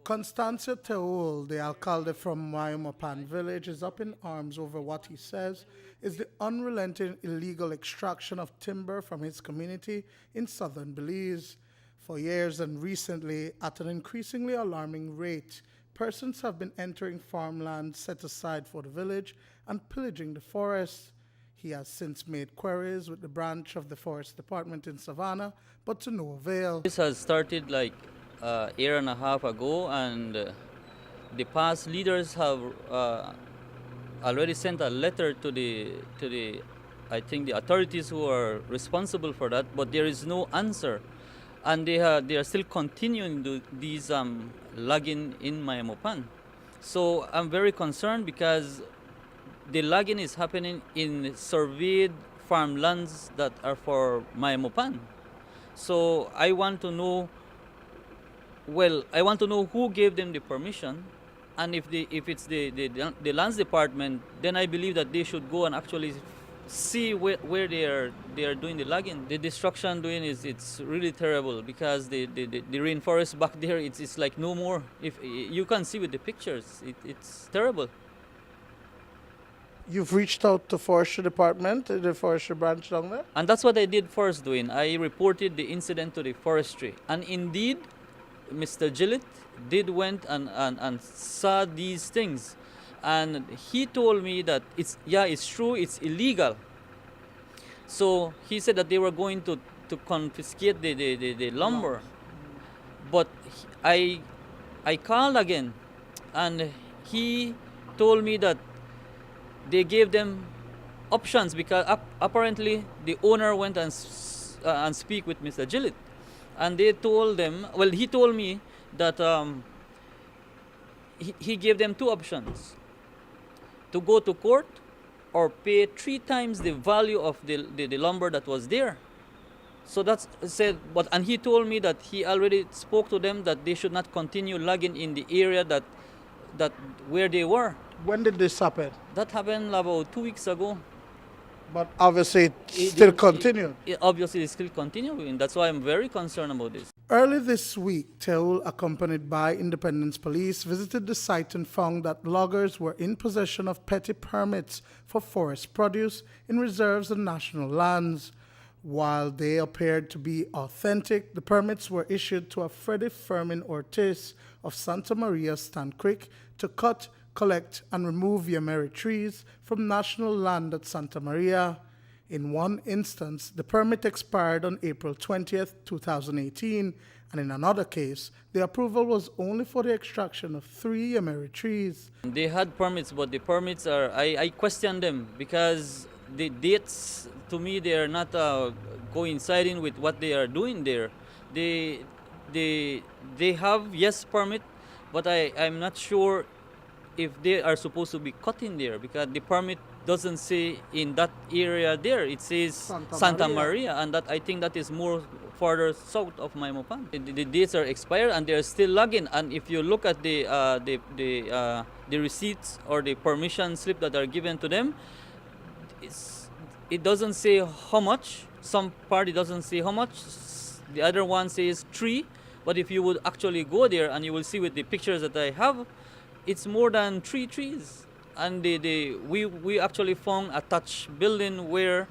Constancio Teul, the alcalde from Maya Mopan village, is up in arms over what he says is the unrelenting illegal extraction of timber from his community in southern Belize. For years and recently, at an increasingly alarming rate, persons have been entering farmland set aside for the village and pillaging the forest. He has since made queries with the branch of the Forest Department in Savannah, but to no avail. This has started like a year and a half ago, and the past leaders have already sent a letter to the I think the authorities who are responsible for that, but there is no answer, and they are still continuing these logging in Maya Mopan. So I'm very concerned because the logging is happening in surveyed farmlands that are for Maya Mopan. So I want to know who gave them the permission, and if it's the lands department, then I believe that they should go and actually see where they are doing the logging. The destruction doing it's really terrible because the rainforest back there it's like no more. If you can see with the pictures, it's terrible. You've reached out to Forestry Department, the Forestry branch down there? And that's what I did first doing. I reported the incident to the Forestry, and indeed Mr. Gillett did went and saw these things, and he told me that it's true, it's illegal. So he said that they were going to confiscate the lumber, but I called again, and he told me that they gave them options because apparently the owner went and speak with Mr. Gillett. And they told them, he told me that he gave them two options: to go to court or pay 3 times the value of the lumber that was there. So that's said, and he told me that he already spoke to them that they should not continue logging in the area that where they were. When did this happen? That happened about 2 weeks ago. But obviously it still continued. Obviously it's still continuing. That's why I'm very concerned about this. Early this week, Teul, accompanied by Independence Police, visited the site and found that loggers were in possession of petty permits for forest produce in reserves and national lands. While they appeared to be authentic, the permits were issued to a Freddie Fermin Ortiz of Santa Maria, Stann Creek, to cut, collect, and remove Yameri trees from national land at Santa Maria. In one instance, the permit expired on April 20th, 2018, and in another case, the approval was only for the extraction of 3 Yameri trees. They had permits, but the permits I questioned them because the dates, to me, they are not coinciding with what they are doing there. They have, yes, permit, but I'm not sure if they are supposed to be cutting there because the permit doesn't say in that area there. It says Santa Maria, and that I think that is more further south of Maya Mopan. The dates are expired and they are still logging. And if you look at the receipts or the permission slip that are given to them, it doesn't say how much. Some part it doesn't say how much. The other one says 3. But if you would actually go there and you will see with the pictures that I have, it's more than 3 trees. And we actually found a thatched building where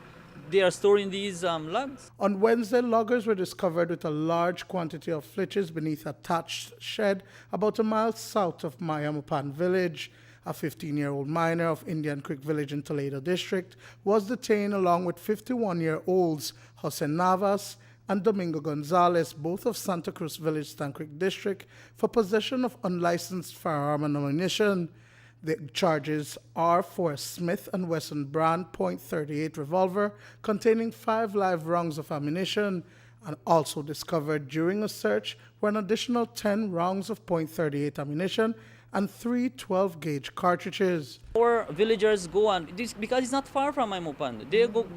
they are storing these logs. On Wednesday, loggers were discovered with a large quantity of flitches beneath a thatched shed about a mile south of Maya Mopan village. A 15-year-old miner of Indian Creek village in Toledo district was detained along with 51-year-olds Jose Navas and Domingo Gonzalez, both of Santa Cruz Village, Stann Creek District, for possession of unlicensed firearm and ammunition. The charges are for a Smith & Wesson brand .38 revolver containing 5 live rounds of ammunition, and also discovered during a search were an additional 10 rounds of .38 ammunition and 3 12-gauge cartridges. Our villagers go and because it's not far from Maya Mopan.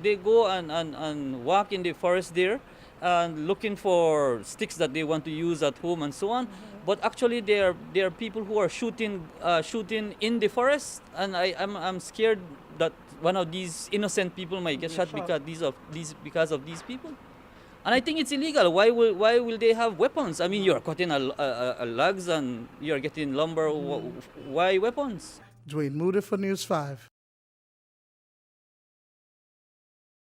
They go and walk in the forest there and looking for sticks that they want to use at home and so on. But actually, there are people who are shooting in the forest, and I'm scared that one of these innocent people might get shot because of these people. And I think it's illegal. Why will they have weapons? I mean, you're cutting a logs and you're getting lumber. Why weapons? Duane Moody for News 5.